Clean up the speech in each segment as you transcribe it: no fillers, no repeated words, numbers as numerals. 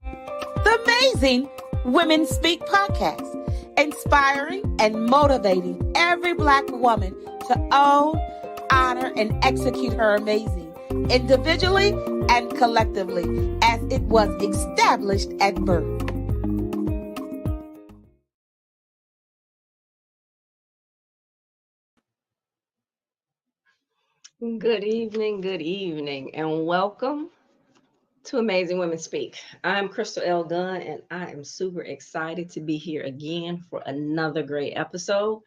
The Amazing Women Speak podcast, inspiring and motivating every Black woman to own, honor, and execute her amazing, individually and collectively, as it was established at birth. Good evening, and welcome to Amazing Women Speak. I'm Crystal L. Gunn, and I am super excited to be here again for another great episode.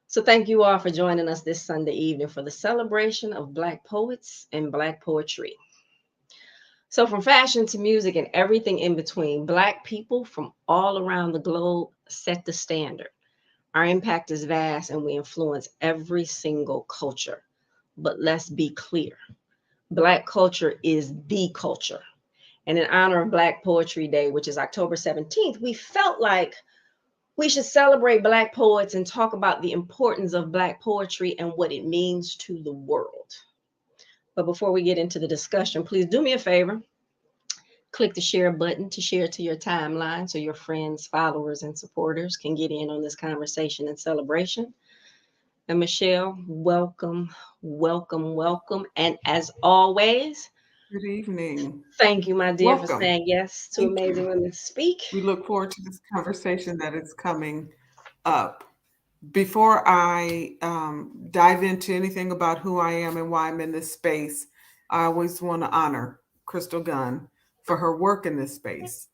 So, thank you all for joining us this Sunday evening for the celebration of Black poets and Black poetry. So, from fashion to music and everything in between, Black people from all around the globe set the standard. Our impact is vast, and we influence every single culture. But let's be clear. Black culture is the culture. And in honor of Black Poetry Day, which is October 17th, we felt like we should celebrate Black poets and talk about the importance of Black poetry and what it means to the world. But before we get into the discussion, please do me a favor. Click the share button to share to your timeline so your friends, followers, and supporters can get in on this conversation and celebration. And Michele, welcome, welcome, welcome. And as always, good evening. Thank you, my dear, Welcome. for saying yes to Thank Amazing you. Women Speak. We look forward to this conversation that is coming up. Before I dive into anything about who I am and why I'm in this space, I always want to honor Crystal Gunn for her work in this space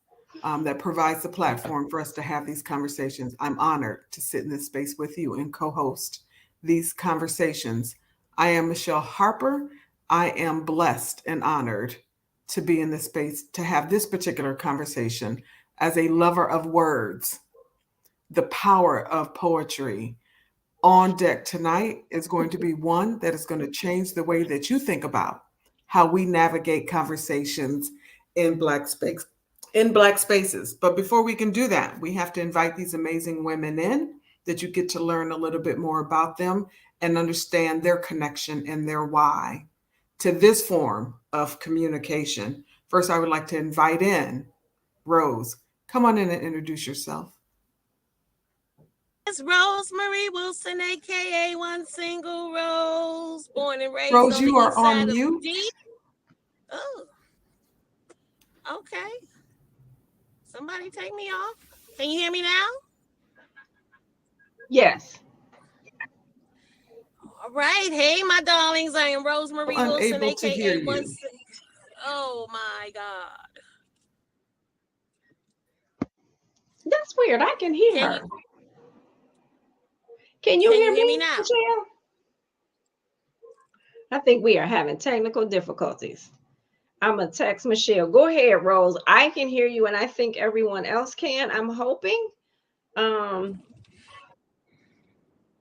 that provides the platform for us to have these conversations. I'm honored to sit in this space with you and co-host these conversations. I am Michele Harper. I am blessed and honored to be in this space to have this particular conversation as a lover of words, the power of poetry. On deck tonight is going to be one that is going to change the way that you think about how we navigate conversations in Black spaces. But before we can do that, we have to invite these amazing women in that you get to learn a little bit more about them and understand their connection and their why to this form of communication. First, I would like to invite in Rose. Come on in and introduce yourself. It's Rosemarie Wilson, aka One Single Rose, born and raised Rose, on the you are east side on of mute. D. Oh, okay. Somebody take me off. Can you hear me now? Yes. All right. Hey, my darlings. I am Rosemarie Wilson, Unable to hear aka One. you. Oh my God. That's weird. I can hear her. Can you hear me now? Michele? I think we are having technical difficulties. I'm going to text Michele. Go ahead, Rose. I can hear you, and I think everyone else can. I'm hoping.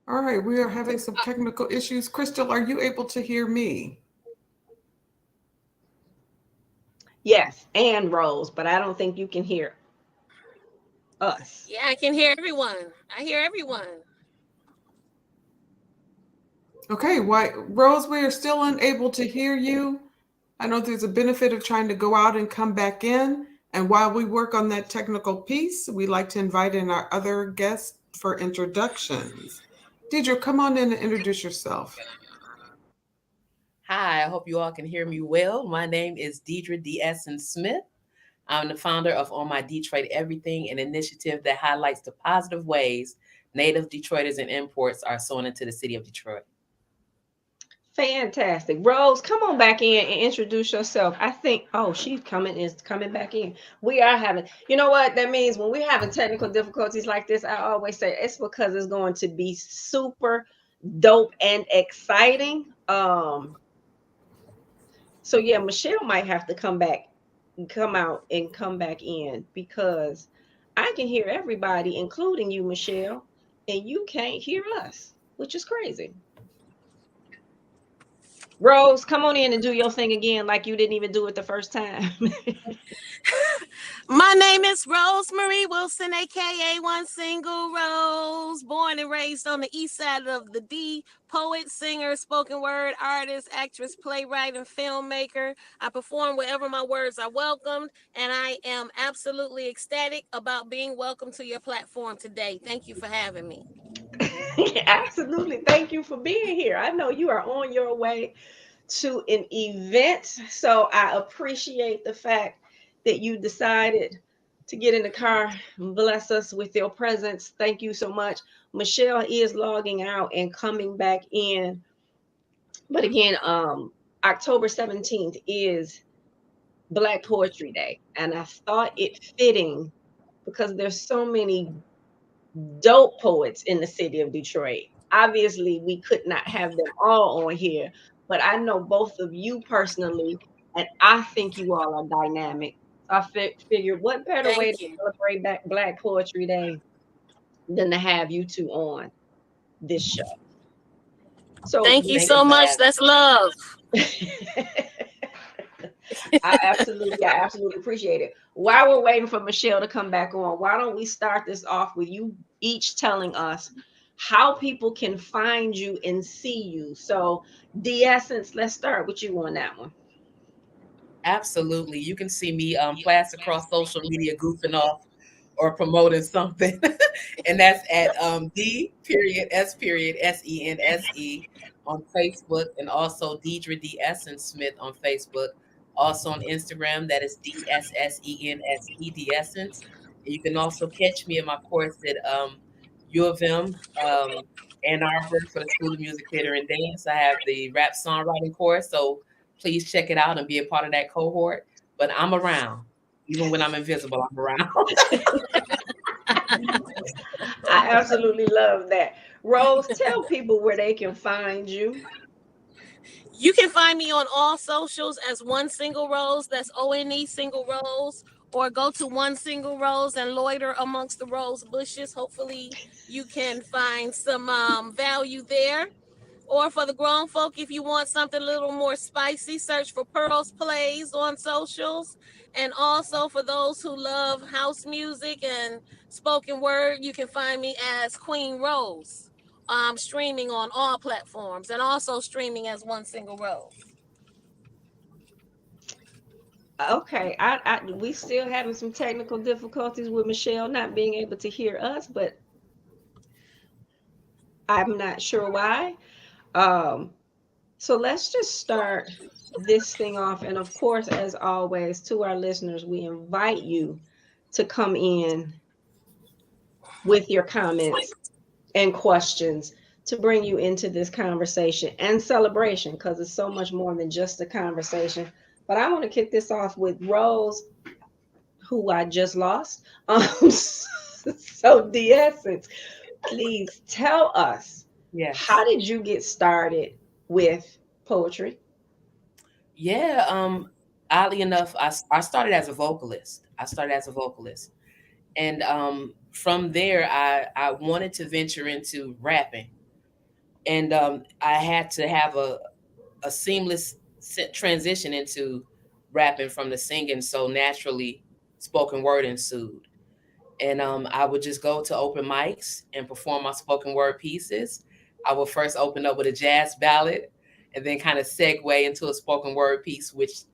All right, we are having some technical issues. Crystal, are you able to hear me? Yes, and Rose, but I don't think you can hear us. Yeah, I can hear everyone. I hear everyone. Okay, why, Rose, we are still unable to hear you. I know there's a benefit of trying to go out and come back in. And while we work on that technical piece, we like to invite in our other guests for introductions. Deidre, come on in and introduce yourself. Hi, I hope you all can hear me well. My name is Deidre D.S.SENSE. I'm the founder of On My Detroit Everything, an initiative that highlights the positive ways Native Detroiters and imports are sewn into the city of Detroit. Fantastic. Rose, come on back in and introduce yourself. I think, she's coming back in. We are having, you know what that means? When we're having technical difficulties like this, I always say it's because it's going to be super dope and exciting. So yeah, Michele might have to come out and come back in because I can hear everybody, including you, Michele, and you can't hear us, which is crazy. Rose, come on in and do your thing again like you didn't even do it the first time. My name is Rosemarie Wilson, aka One Single Rose, born and raised on the east side of the D. Poet, singer, spoken word artist, actress, playwright, and filmmaker. I perform wherever my words are welcomed, and I am absolutely ecstatic about being welcome to your platform today. Thank you for having me. Absolutely. Thank you for being here. I know you are on your way to an event, so I appreciate the fact that you decided to get in the car and bless us with your presence. Thank you so much. Michele is logging out and coming back in. But again, October 17th is Black Poetry Day, and I thought it fitting because there's so many dope poets in the city of Detroit. Obviously, we could not have them all on here, but I know both of you personally, and I think you all are dynamic. So I figured what better way to Thank you. celebrate Black Poetry Day than to have you two on this show. So Thank you Thank you so for much. having. That's love. I absolutely appreciate it. While we're waiting for Michele to come back on, why don't we start this off with you each telling us how people can find you and see you. So, D.S.SENSE, let's start with you on that one. Absolutely. You can see me plastered across social media goofing off or promoting something. And that's at D.S.Sense on Facebook, and also Deidre D.S. Smith on Facebook. Also on Instagram, that is D.S.SENSE. And you can also catch me in my course at U of M, Ann Arbor, for the School of Music, Theater, and Dance. I have the rap songwriting course, so please check it out and be a part of that cohort. But I'm around. Even when I'm invisible, I'm around. I absolutely love that. Rose, tell people where they can find you. You can find me on all socials as One Single Rose. That's ONE Single Rose. Or go to One Single Rose and loiter amongst the rose bushes. Hopefully, you can find some value there. Or for the grown folk, if you want something a little more spicy, search for Pearls Plays on socials. And also for those who love house music and spoken word, you can find me as Queen Rose. Streaming on all platforms and also streaming as One Single Rose. Okay, we still having some technical difficulties with Michele not being able to hear us, but I'm not sure why. Um, so let's just start this thing off. And of course, as always, to our listeners, we invite you to come in with your comments and questions to bring you into this conversation and celebration, because it's so much more than just a conversation. But I want to kick this off with Rose, who I just lost. So, D.S.SENSE, please tell us, Yes. how did you get started with poetry? Yeah. Oddly enough, I started as a vocalist. And from there, I wanted to venture into rapping, and I had to have a seamless transition into rapping from the singing. So naturally, spoken word ensued. And I would just go to open mics and perform my spoken word pieces. I would first open up with a jazz ballad, and then kind of segue into a spoken word piece, which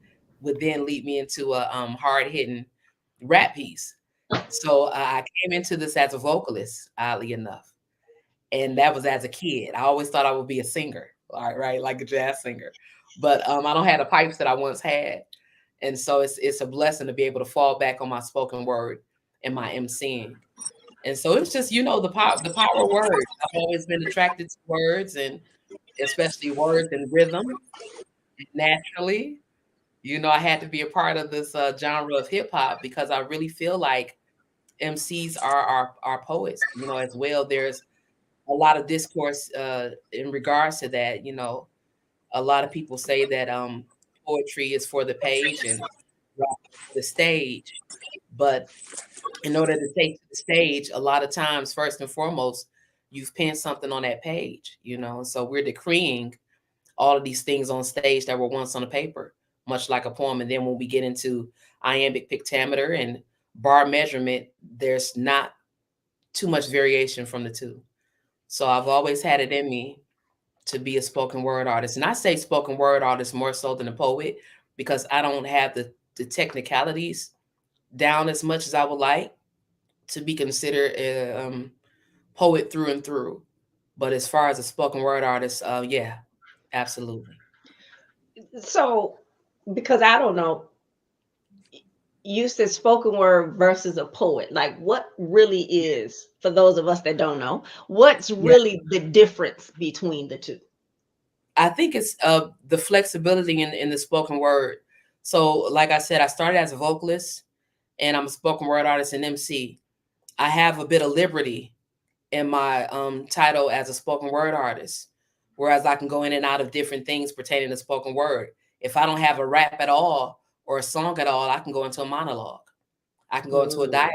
would then lead me into a hard hitting rap piece. So I came into this as a vocalist, oddly enough, and that was as a kid. I always thought I would be a singer, right, like a jazz singer, but I don't have the pipes that I once had, and so it's a blessing to be able to fall back on my spoken word and my emceeing. And so it's just, the power of words. I've always been attracted to words, and especially words and rhythm. Naturally, I had to be a part of this genre of hip hop, because I really feel like MCs are poets, as well. There's a lot of discourse in regards to that. A lot of people say that poetry is for the page and rap is for the stage, but in order to take to the stage, a lot of times, first and foremost, you've penned something on that page. So we're decreeing all of these things on stage that were once on a paper, much like a poem. And then when we get into iambic pentameter and bar measurement, there's not too much variation from the two. So I've always had it in me to be a spoken word artist. And I say spoken word artist more so than a poet because I don't have the technicalities down as much as I would like to be considered a poet through and through. But as far as a spoken word artist, yeah, absolutely. So, because I don't know, you said spoken word versus a poet. Like, what really is, for those of us that don't know, what's Yeah. really the difference between the two? I think it's the flexibility in the spoken word. So, like I said, I started as a vocalist, and I'm a spoken word artist and MC. I have a bit of liberty in my title as a spoken word artist, whereas I can go in and out of different things pertaining to spoken word. If I don't have a rap at all or a song at all, I can go into a monologue. I can go into a dialogue.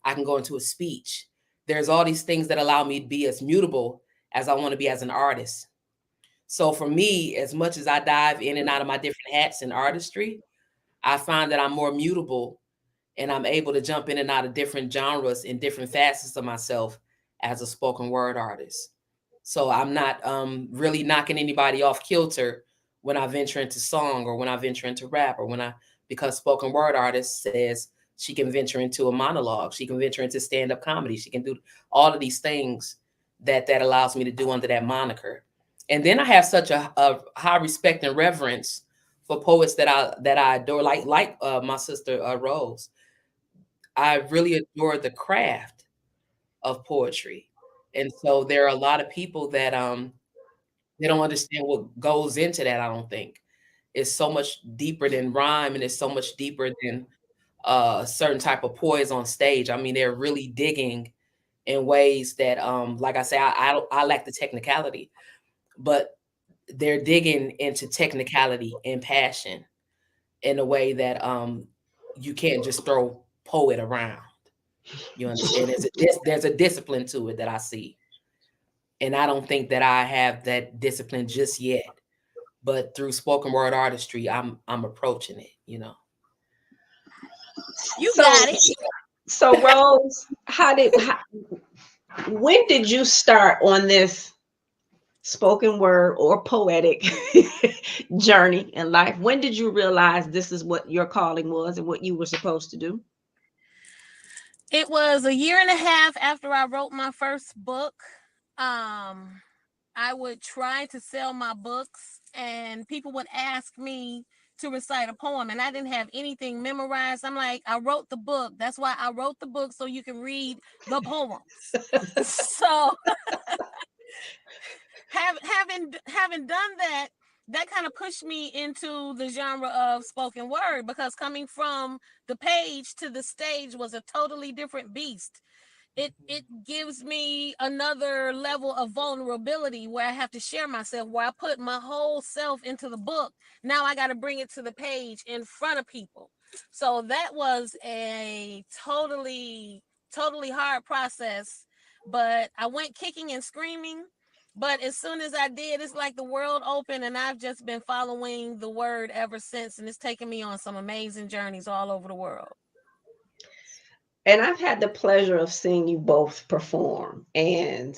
I can go into a speech. There's all these things that allow me to be as mutable as I want to be as an artist. So for me, as much as I dive in and out of my different hats in artistry, I find that I'm more mutable and I'm able to jump in and out of different genres and different facets of myself as a spoken word artist. So I'm not really knocking anybody off kilter when I venture into song or when I venture into rap or because spoken word artist says she can venture into a monologue, she can venture into stand-up comedy, she can do all of these things that allows me to do under that moniker. And then I have such a high respect and reverence for poets that I adore, like my sister Rose. I really adore the craft of poetry. And so there are a lot of people that they don't understand what goes into that, I don't think. It's so much deeper than rhyme and it's so much deeper than a certain type of poise on stage. I mean, they're really digging in ways that like I say, I lack the technicality, but they're digging into technicality and passion in a way that you can't just throw poet around. You understand? There's a discipline to it that I see. And I don't think that I have that discipline just yet. But through spoken word artistry, I'm approaching it, you know. You So, got it. so Rose, when did you start on this spoken word or poetic journey in life? When did you realize this is what your calling was and what you were supposed to do? It was a year and a half after I wrote my first book. I would try to sell my books, and people would ask me to recite a poem, and I didn't have anything memorized. I'm like, I wrote the book. That's why I wrote the book, so you can read the poems. So having done that, that kind of pushed me into the genre of spoken word, because coming from the page to the stage was a totally different beast. It gives me another level of vulnerability where I have to share myself, where I put my whole self into the book. Now I got to bring it to the page in front of people. So that was a totally hard process, but I went kicking and screaming. But as soon as I did, it's like the world opened, and I've just been following the word ever since, and it's taken me on some amazing journeys all over the world. And I've had the pleasure of seeing you both perform and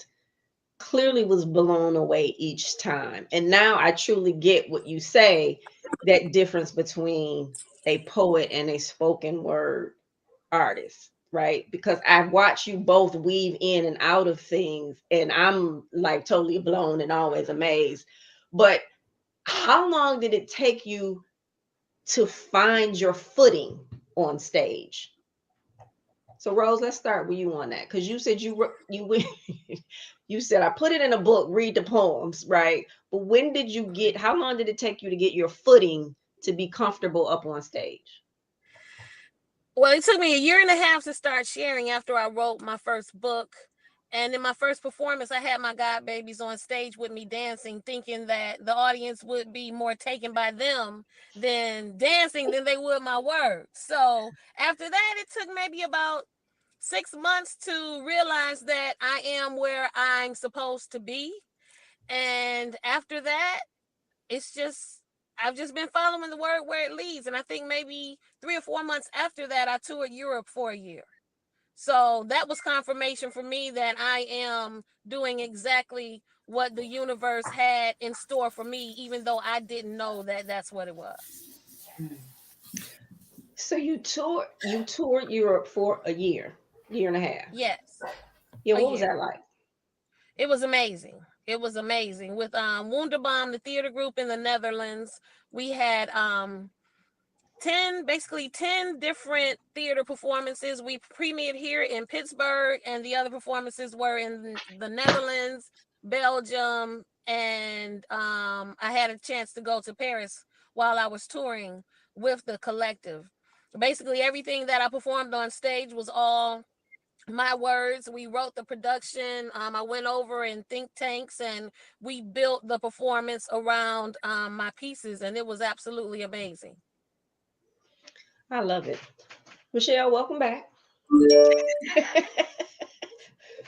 clearly was blown away each time. And now I truly get what you say, that difference between a poet and a spoken word artist, right? Because I've watched you both weave in and out of things, and I'm like totally blown and always amazed. But how long did it take you to find your footing on stage? So Rose, let's start with you on that, because you said you said I put it in a book, read the poems, right? But when did you get? How long did it take you to get your footing to be comfortable up on stage? Well, it took me a year and a half to start sharing after I wrote my first book. And in my first performance, I had my god babies on stage with me dancing, thinking that the audience would be more taken by them than dancing than they would my words. So after that, it took maybe about 6 months to realize that I am where I'm supposed to be. And after that, it's just, I've just been following the word where it leads. And I think maybe 3 or 4 months after that, I toured Europe for a year. So that was confirmation for me that I am doing exactly what the universe had in store for me, even though I didn't know that that's what it was. So you toured Europe for a year and a half. Yes, Yeah, a what was year. that like? It was amazing. It was amazing. With Wunderbaum, the theater group in the Netherlands, we had 10 different theater performances. We premiered here in Pittsburgh, and the other performances were in the Netherlands, Belgium, and I had a chance to go to Paris while I was touring with the collective. Basically, everything that I performed on stage was all my words. We wrote the production. I went over in think tanks and we built the performance around my pieces, and it was absolutely amazing. I love it. Michelle, welcome back.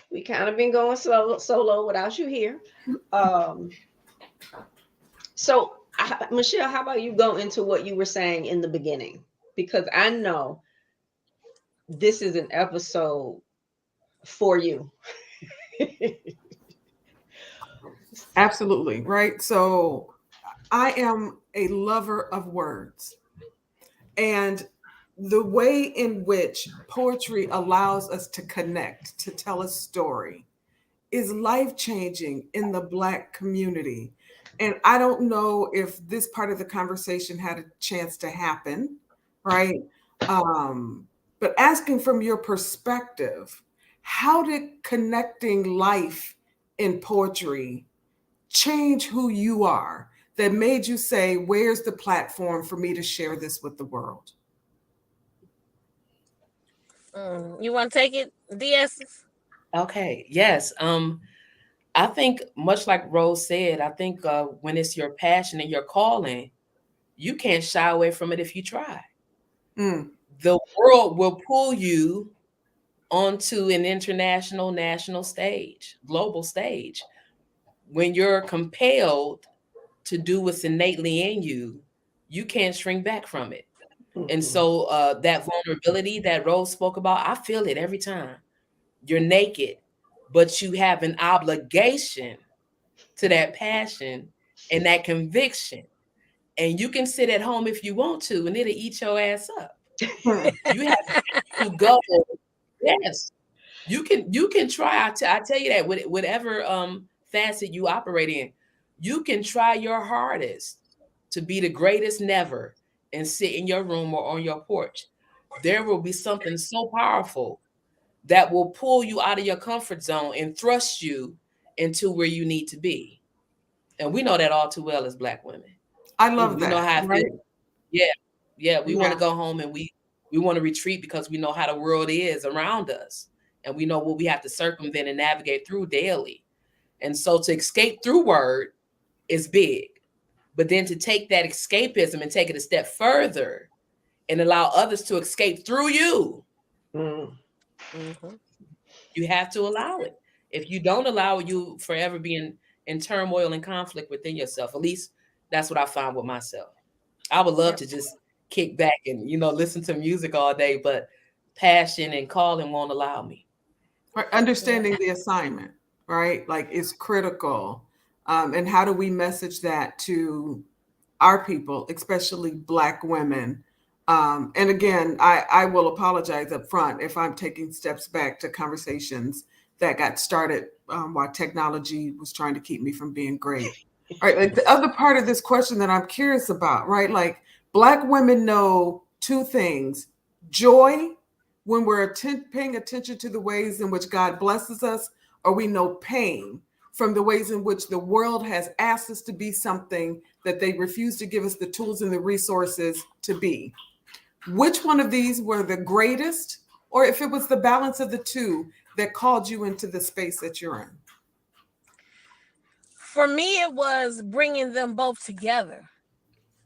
We kind of been going solo without you here. Um, so, Michelle, how about you go into what you were saying in the beginning? Because I know this is an episode for you. Absolutely, right? So I am a lover of words. And the way in which poetry allows us to connect, to tell a story, is life changing in the Black community. And I don't know if this part of the conversation had a chance to happen, right? But asking from your perspective, how did connecting life in poetry change who you are that made you say, where's the platform for me to share this with the world? You want to take it, DS? Okay. Yes. I think much like Rose said, I think when it's your passion and your calling, you can't shy away from it if you try. Mm. The world will pull you onto an international, national stage, global stage. When you're compelled to do what's innately in you, you can't shrink back from it. And Mhm. so that vulnerability that Rose spoke about, I feel it every time. You're naked, but you have an obligation to that passion and that conviction. And you can sit at home if you want to, and it'll eat your ass up. Hmm. You have to go. Yes, you can try. I tell you that with whatever facet you operate in, you can try your hardest to be the greatest never and sit in your room or on your porch. There will be something so powerful that will pull you out of your comfort zone and thrust you into where you need to be. And we know that all too well as Black women. I love We know that, how it feels. right? Yeah, yeah. We want Yeah. to go home and we want to retreat because we know how the world is around us, and we know what we have to circumvent and navigate through daily. And so to escape through word is big, but then to take that escapism and take it a step further and allow others to escape through you, Mm. Mm-hmm. you have to allow it. If you don't allow it, you forever be in turmoil and conflict within yourself. At least that's what I find with myself. I would love Yep. to just kick back and listen to music all day, but passion and calling won't allow me. Right, Yep. understanding the assignment, right? Like is critical. And how do we message that to our people, especially Black women? And again, I will apologize up front if I'm taking steps back to conversations that got started while technology was trying to keep me from being great. All right, like the other part of this question that I'm curious about, right? Like Black women know two things: joy when we're paying attention to the ways in which God blesses us, or we know pain from the ways in which the world has asked us to be something that they refuse to give us the tools and the resources to be. Which one of these were the greatest, or if it was the balance of the two that called you into the space that you're in? For me, it was bringing them both together,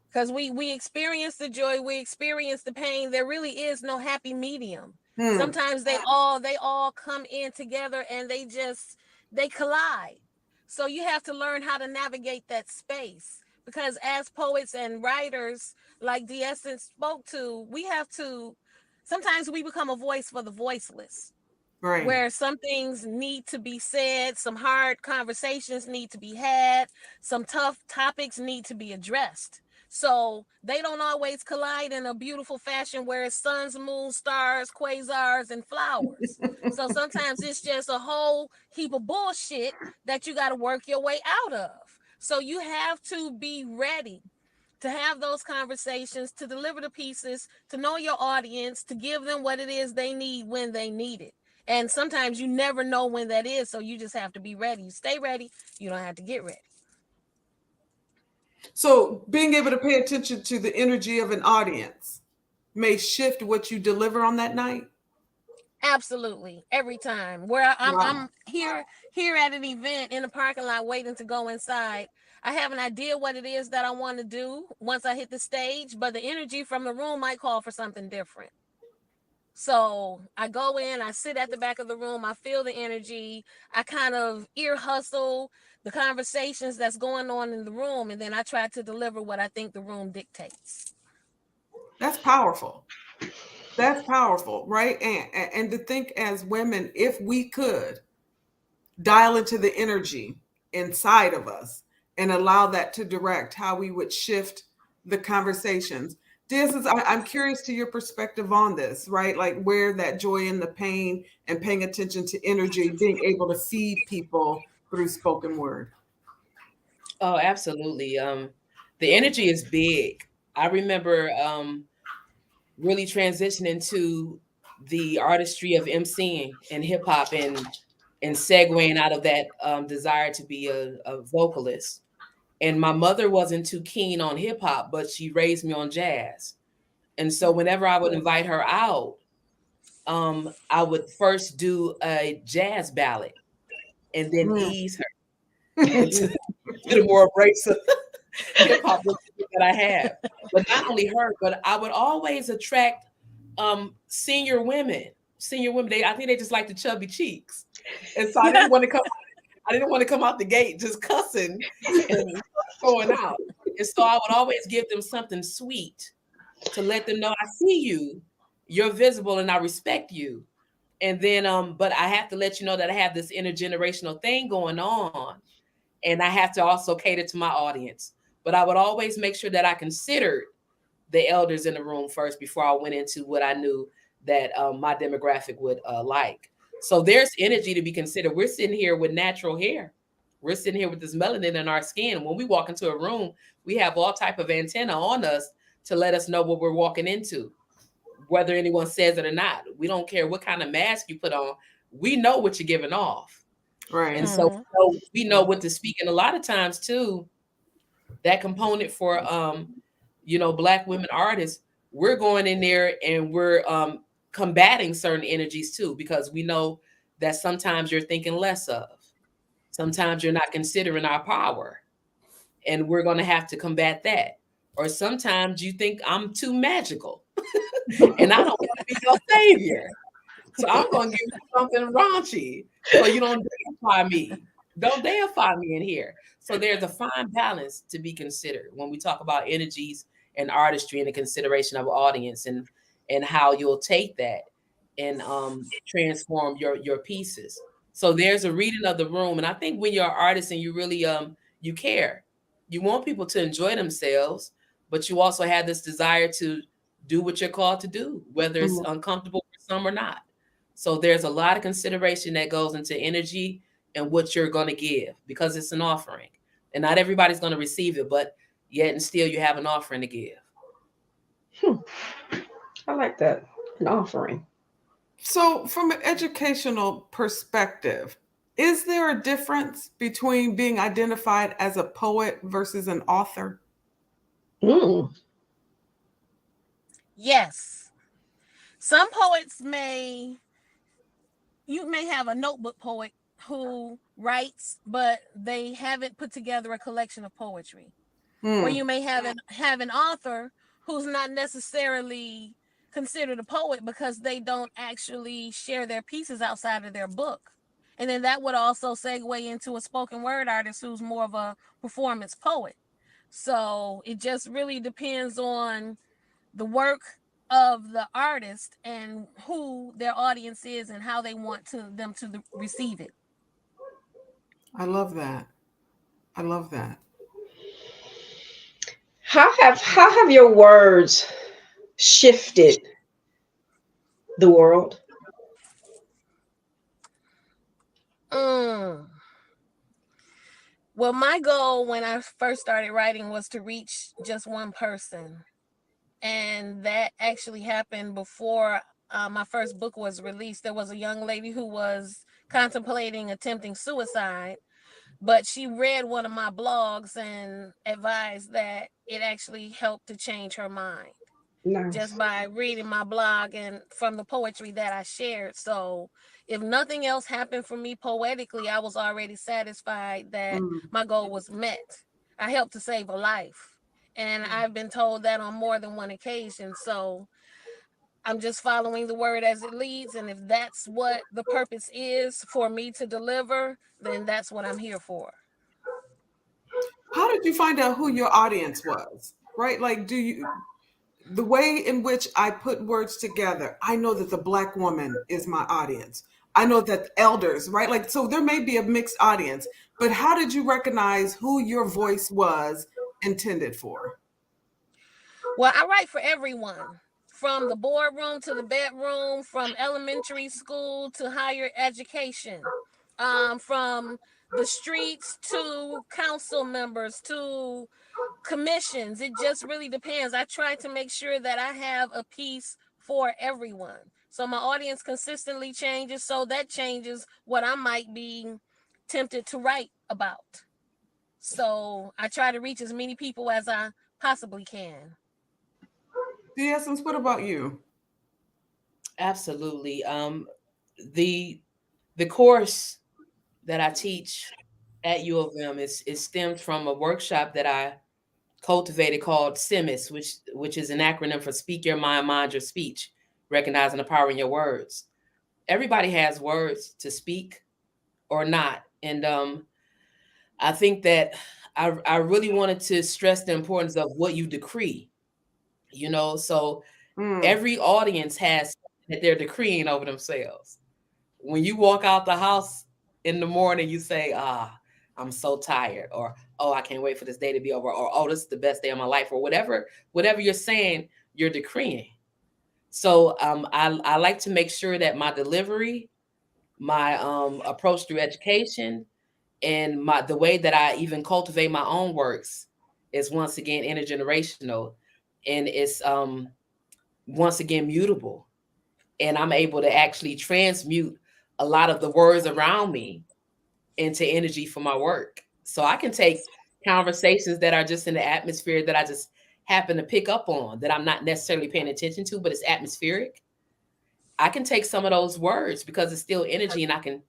because we experience the joy, we experience the pain. There really is no happy medium. Hmm. Sometimes they all come in together and they collide. So you have to learn how to navigate that space. because as poets and writers, like D.S.SENSE spoke to, sometimes we become a voice for the voiceless, Right. where some things need to be said, some hard conversations need to be had, some tough topics need to be addressed. So they don't always collide in a beautiful fashion where it's suns, moons, stars, quasars, and flowers. So sometimes it's just a whole heap of bullshit that you got to work your way out of. So you have to be ready to have those conversations, to deliver the pieces, to know your audience, to give them what it is they need when they need it. And sometimes you never know when that is, so you just have to be ready. You stay ready, you don't have to get ready. So being able to pay attention to the energy of an audience may shift what you deliver on that night. Absolutely, every time. Where I'm, Wow. I'm here at an event in the parking lot waiting to go inside. I have an idea what it is that I want to do once I hit the stage, but the energy from the room might call for something different. So I go in, I sit at the back of the room, I feel the energy, I kind of ear hustle the conversations that's going on in the room, and then I try to deliver what I think the room dictates. That's powerful. That's powerful, right? And to think as women, if we could dial into the energy inside of us and allow that to direct how we would shift the conversations. I'm curious to your perspective on this, right? Like where that joy and the pain and paying attention to energy, being able to feed people through spoken word. Oh, absolutely. The energy is big. I remember really transitioning to the artistry of emceeing and hip hop and segueing out of that desire to be a vocalist. And my mother wasn't too keen on hip hop, but she raised me on jazz. And so whenever I would invite her out, I would first do a jazz ballad and then ease her into to the more abrasive hip hop that I have. But not only her, but I would always attract senior women. Senior women, I think they just like the chubby cheeks. And so I didn't want to come out the gate just cussing and going out. And so I would always give them something sweet to let them know I see you, you're visible, and I respect you. And then but I have to let you know that I have this intergenerational thing going on, and I have to also cater to my audience. But I would always make sure that I considered the elders in the room first before I went into what I knew that my demographic would like. So there's energy to be considered. We're sitting here with natural hair. We're sitting here with this melanin in our skin. When we walk into a room, we have all type of antenna on us to let us know what we're walking into, whether anyone says it or not. We don't care what kind of mask you put on. We know what you're giving off. Right. And so we know what to speak. And a lot of times too, that component for Black women artists, we're going in there and we're combating certain energies too, because we know that sometimes you're thinking less of. Sometimes you're not considering our power. And we're going to have to combat that. Or sometimes you think I'm too magical and I don't want to be your savior. So I'm going to give you something raunchy so you don't deify me. Don't deify me in here. So there's a fine balance to be considered when we talk about energies and artistry and the consideration of audience and how you'll take that and transform your pieces. So there's a reading of the room. And I think when you're an artist and you really you care, you want people to enjoy themselves, but you also have this desire to do what you're called to do, whether it's uncomfortable for some or not. So there's a lot of consideration that goes into energy and what you're going to give, because it's an offering and not everybody's going to receive it, but yet and still you have an offering to give. I like that. An offering. So from an educational perspective, is there a difference between being identified as a poet versus an author? Yes. Some poets you may have a notebook poet who writes, but they haven't put together a collection of poetry. Or you may have an author who's not necessarily considered a poet because they don't actually share their pieces outside of their book. And then that would also segue into a spoken word artist who's more of a performance poet. So it just really depends on the work of the artist and who their audience is and how they want them to receive it. I love that. I love that. How have your words shifted the world? Mm. Well, my goal when I first started writing was to reach just one person. And that actually happened before my first book was released. There was a young lady who was contemplating attempting suicide, but she read one of my blogs and advised that it actually helped to change her mind just Nice. by reading my blog and from the poetry that I shared. So, if nothing else happened for me poetically, I was already satisfied that Mm. my goal was met. I helped to save a life. And I've been told that on more than one occasion. So, I'm just following the word as it leads. And if that's what the purpose is for me to deliver, then that's what I'm here for. How did you find out who your audience was? Right? Like, the way in which I put words together, I know that the Black woman is my audience. I know that elders, right? Like, so there may be a mixed audience, but how did you recognize who your voice was intended for? Well, I write for everyone, from the boardroom to the bedroom, from elementary school to higher education, from the streets to council members to commissions. It just really depends. I try to make sure that I have a piece for everyone. So my audience consistently changes, so that changes what I might be tempted to write about. So I try to reach as many people as I possibly can. D.S.SENSE, what about you? Absolutely. The the course that I teach at U of M is stemmed from a workshop that I cultivated called SEMIS, which is an acronym for Speak Your Mind, Mind Your Speech, recognizing the power in your words. Everybody has words to speak or not, and I think that I really wanted to stress the importance of what you decree. So Mm, every audience has something that they're decreeing over themselves. When you walk out the house in the morning, you say, I'm so tired, or oh, I can't wait for this day to be over, or oh, this is the best day of my life, or whatever you're saying, you're decreeing. So I like to make sure that my delivery, my approach through education, and the way that I even cultivate my own works is once again intergenerational, and it's once again mutable, and I'm able to actually transmute a lot of the words around me into energy for my work. So I can take conversations that are just in the atmosphere that I just happen to pick up on that I'm not necessarily paying attention to, but it's atmospheric. I can take some of those words because it's still energy, and I can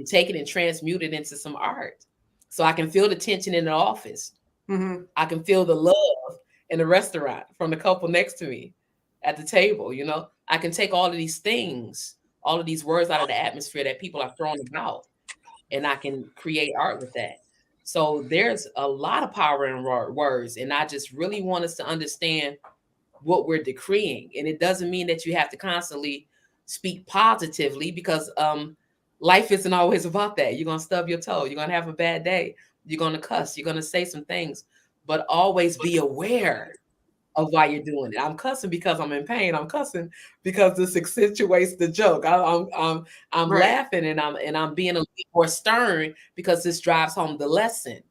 take it and transmute it into some art. So I can feel the tension in the office. hmm I can feel the love in the restaurant from the couple next to me at the table. I can take all of these things, all of these words out of the atmosphere that people are throwing about, and I can create art with that. So there's a lot of power in words, and I just really want us to understand what we're decreeing. And it doesn't mean that you have to constantly speak positively, because life isn't always about that. You're going to stub your toe. You're going to have a bad day. You're going to cuss. You're going to say some things, but always be aware of why you're doing it. I'm cussing because I'm in pain. I'm cussing because this accentuates the joke. I'm Right. laughing, and I'm being a little more stern because this drives home the lesson.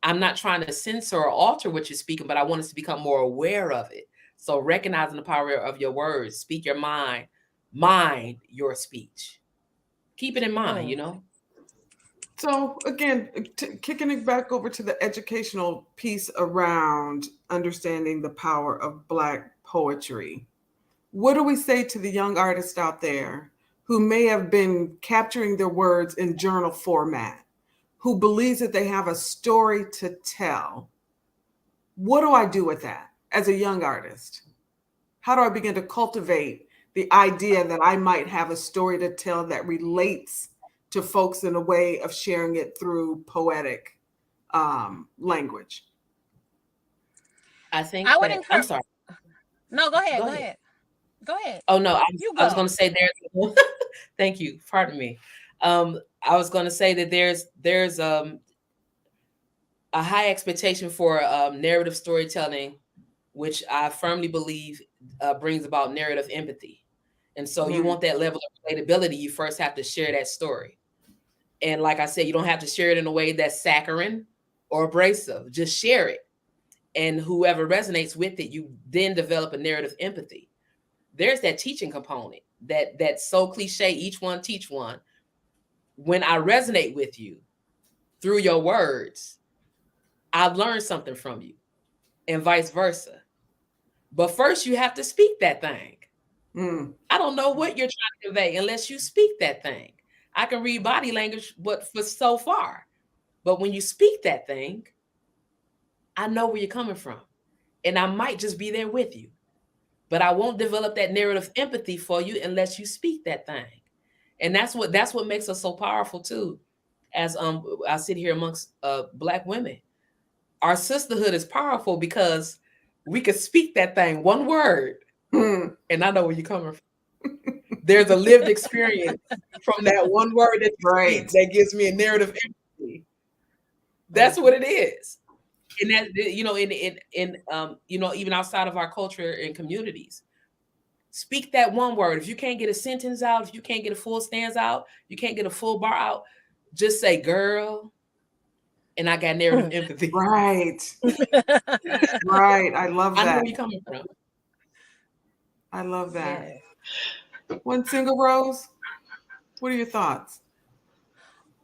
I'm not trying to censor or alter what you're speaking, but I want us to become more aware of it. So recognizing the power of your words, speak your mind your speech. Keep it in mind. Mm. So again, kicking it back over to the educational piece around understanding the power of Black poetry. What do we say to the young artists out there who may have been capturing their words in journal format, who believes that they have a story to tell? What do I do with that as a young artist? How do I begin to cultivate the idea that I might have a story to tell that relates to folks in a way of sharing it through poetic language? I think I would that I'm encourage. sorry. No, go ahead. Go Go ahead. ahead. Go ahead. Oh no, You I was go. going to say there's. Thank you. Pardon me. I was going to say that there's a high expectation for narrative storytelling, which I firmly believe brings about narrative empathy. And so you want that level of relatability, you first have to share that story. And like I said, you don't have to share it in a way that's saccharine or abrasive. Just share it. And whoever resonates with it, you then develop a narrative empathy. There's that teaching component that's so cliche, each one teach one. When I resonate with you through your words, I've learned something from you, and vice versa. But first, you have to speak that thing. I don't know what you're trying to convey unless you speak that thing. I can read body language, but for so far. But when you speak that thing, I know where you're coming from. And I might just be there with you. But I won't develop that narrative empathy for you unless you speak that thing. And that's what makes us so powerful too. As I sit here amongst Black women. Our sisterhood is powerful because we could speak that thing, one word, and I know where you're coming from. There's a lived experience from that one word that you speak that gives me a narrative empathy. That's what it is. And that, you know, you know, even outside of our culture and communities, speak that one word. If you can't get a sentence out, if you can't get a full stanza out, you can't get a full bar out, just say "girl," and I got narrative empathy. Right. Right. I love I know that. where you're coming from. I love that. Yeah. One single rose. What are your thoughts?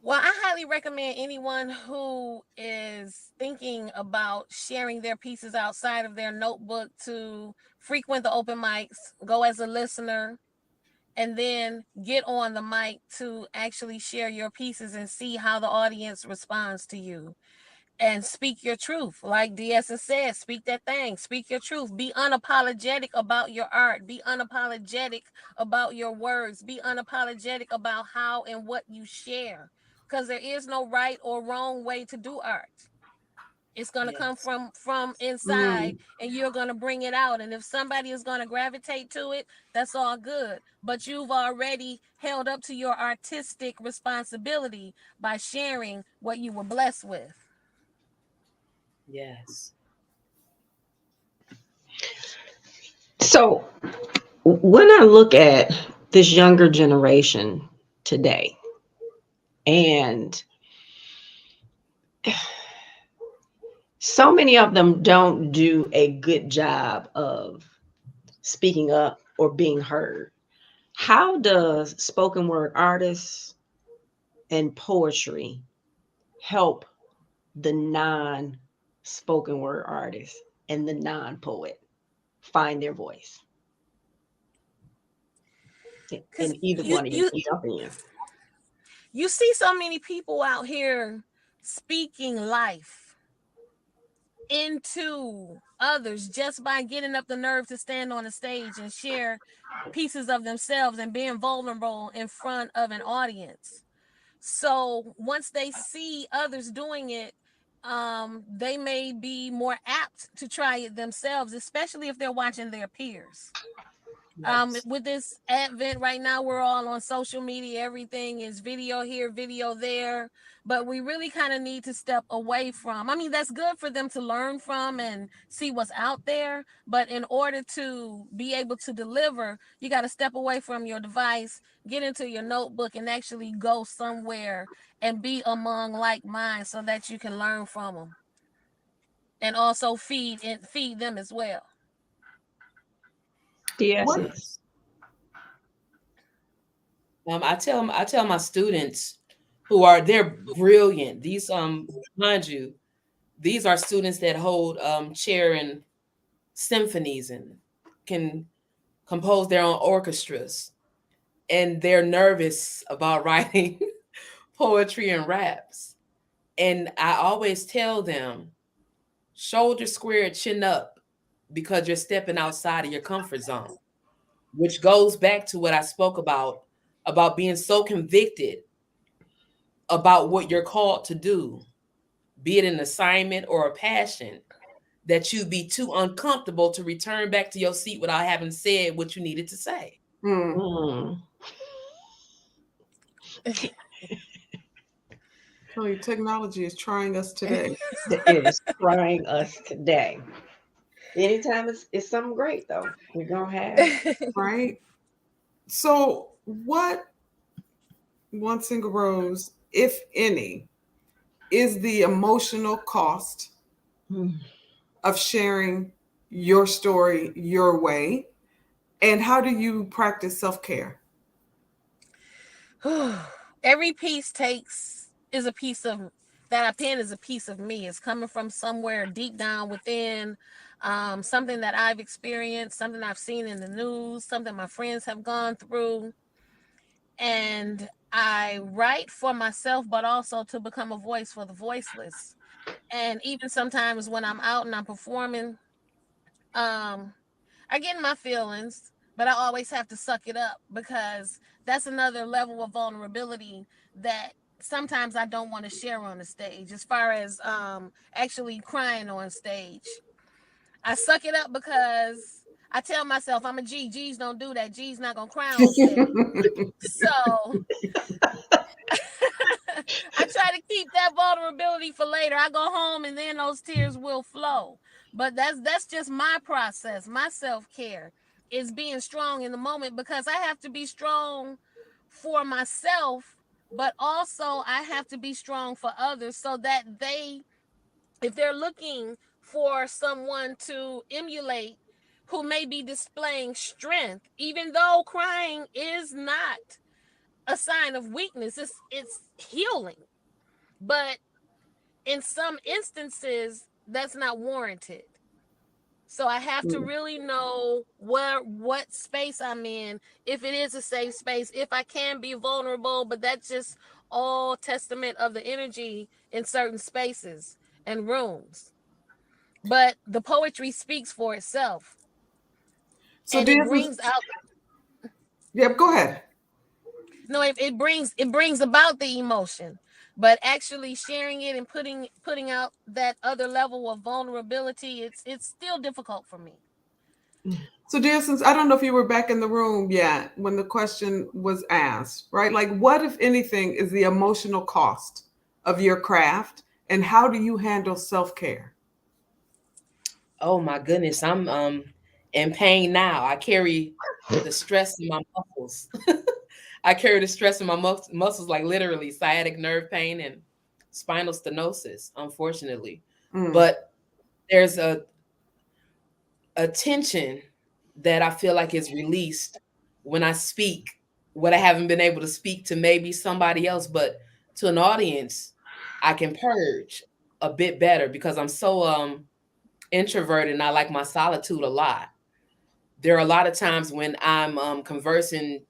Well, I highly recommend anyone who is thinking about sharing their pieces outside of their notebook to frequent the open mics, go as a listener, and then get on the mic to actually share your pieces and see how the audience responds to you. And speak your truth. Like D.S.SENSE said, speak that thing. Speak your truth. Be unapologetic about your art. Be unapologetic about your words. Be unapologetic about how and what you share. Because there is no right or wrong way to do art. It's going to come from inside, and you're going to bring it out. And if somebody is going to gravitate to it, that's all good. But you've already held up to your artistic responsibility by sharing what you were blessed with. Yes. So when I look at this younger generation today, and so many of them don't do a good job of speaking up or being heard. How does spoken word artists and poetry help the non-spoken word artist and the non-poet find their voice? And either one of you can jump in. You see so many people out here speaking life into others just by getting up the nerve to stand on a stage and share pieces of themselves and being vulnerable in front of an audience. So once they see others doing it, they may be more apt to try it themselves, especially if they're watching their peers. Yes. With this advent right now, we're all on social media. Everything is video here, video there. But we really kind of need to step away from. I mean, that's good for them to learn from and see what's out there. But in order to be able to deliver, you got to step away from your device, get into your notebook, and actually go somewhere and be among like minds so that you can learn from them and also feed them as well. D.S.SENSE. I tell my students they're brilliant. These mind you, these are students that hold chair in symphonies and can compose their own orchestras, and they're nervous about writing poetry and raps. And I always tell them, shoulder squared, chin up, because you're stepping outside of your comfort zone, which goes back to what I spoke about being so convicted about what you're called to do, be it an assignment or a passion, that you'd be too uncomfortable to return back to your seat without having said what you needed to say. Mm. Tell you, technology is trying us today. It is trying us today. Anytime it's something great though, we're gonna have. Right? So, what one single rose, if any, is the emotional cost Mm. of sharing your story your way? And how do you practice self care? Every piece is a piece of that I pen is a piece of me. It's coming from somewhere deep down within, something that I've experienced, something I've seen in the news, something my friends have gone through. And I write for myself, but also to become a voice for the voiceless. And even sometimes when I'm out and I'm performing, um, I get in my feelings, but I always have to suck it up because that's another level of vulnerability that sometimes I don't want to share on the stage. As far as actually crying on stage, I suck it up because I tell myself I'm a G. G's don't do that. G's not gonna cry on stage. So I try to keep that vulnerability for later. I go home and then those tears will flow. But that's just my process. My self-care is being strong in the moment because I have to be strong for myself, but also I have to be strong for others so that if they're looking for someone to emulate who may be displaying strength, even though crying is not a sign of weakness, it's healing. But in some instances, that's not warranted. So I have to really know what space I'm in, if it is a safe space, if I can be vulnerable, but that's just all testament of the energy in certain spaces and rooms. But the poetry speaks for itself So, and it Dances, brings out yep, go ahead. no it brings about the emotion, but actually sharing it and putting out that other level of vulnerability, it's still difficult for me. So, Dances, I don't know if you were back in the room yet when the question was asked, right? Like, what, if anything, is the emotional cost of your craft, and how do you handle self care? Oh my goodness, I'm in pain now. I carry the stress in my muscles. I carry the stress in my muscles, like literally sciatic nerve pain and spinal stenosis, unfortunately. Mm. But there's a tension that I feel like is released when I speak what I haven't been able to speak to maybe somebody else, but to an audience, I can purge a bit better because I'm so introverted and I like my solitude a lot. There are a lot of times when I'm conversing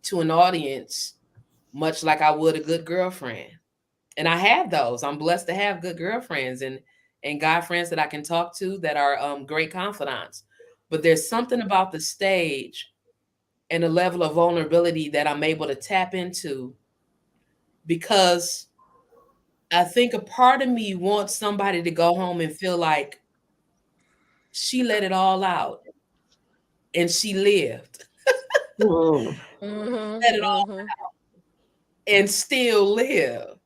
to an audience, much like I would a good girlfriend. And I have those. I'm blessed to have good girlfriends and guy friends that I can talk to that are great confidants. But there's something about the stage and the level of vulnerability that I'm able to tap into because I think a part of me wants somebody to go home and feel like she let it all out and she lived, Mm. let it all Mm-hmm. and still live.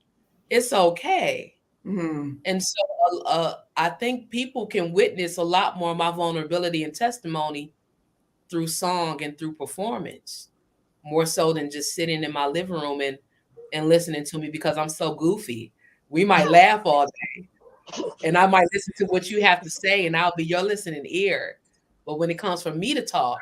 It's okay. Mm. And so I think people can witness a lot more of my vulnerability and testimony through song and through performance, more so than just sitting in my living room and listening to me because I'm so goofy. We might laugh all day and I might listen to what you have to say and I'll be your listening ear. But when it comes for me to talk,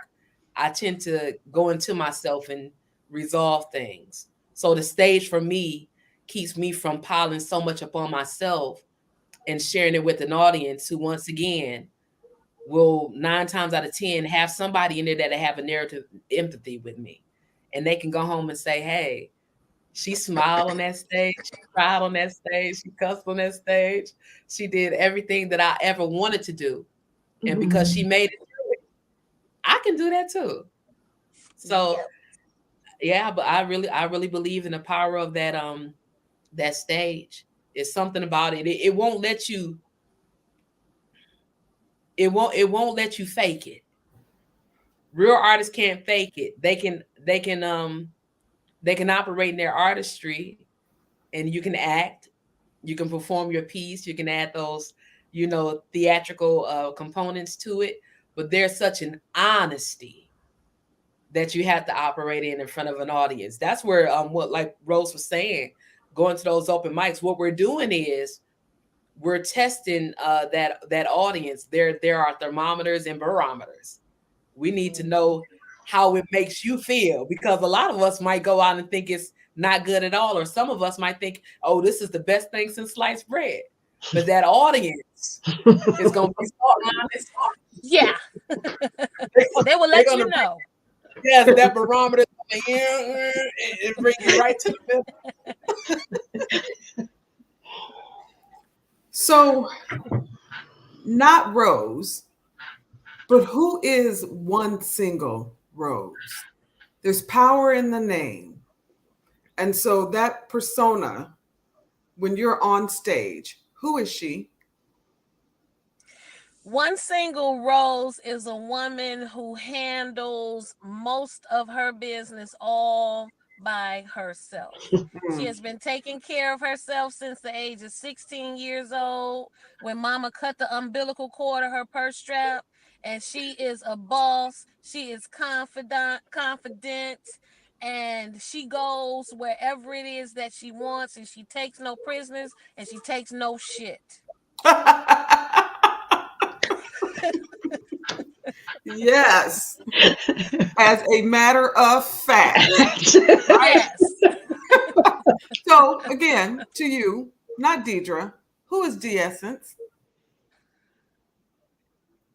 I tend to go into myself and resolve things. So the stage for me keeps me from piling so much upon myself and sharing it with an audience who, once again, will 9 times out of 10 have somebody in there that have a narrative empathy with me. And they can go home and say, hey, she smiled on that stage, she cried on that stage, she cussed on that stage. She did everything that I ever wanted to do. And because she made it through it, I can do that too. So Yep. yeah, but I really believe in the power of that stage. It's something about it. It won't let you it won't let you fake it. Real artists can't fake it. They can operate in their artistry, and you can act, you can perform your piece, you can add those, theatrical components to it, but there's such an honesty that you have to operate in front of an audience. That's where what, like Rose was saying, going to those open mics, what we're doing is we're testing that audience. There are thermometers and barometers. We need to know how it makes you feel, because a lot of us might go out and think it's not good at all, or some of us might think, oh, this is the best thing since sliced bread. But that audience is going to be so honest. Yeah. They will let you know. Yes, that barometer and bring you right to the middle. So, not Rose, but who is one single Rose? There's power in the name. And so that persona, when you're on stage, who is she? One single Rose is a woman who handles most of her business all by herself. She has been taking care of herself since the age of 16 years old, when mama cut the umbilical cord of her purse strap. And she is a boss. She is confident, and she goes wherever it is that she wants, and she takes no prisoners, and she takes no shit. Yes. As a matter of fact. Yes. So again, to you, not Deidre, who is D.S.SENSE?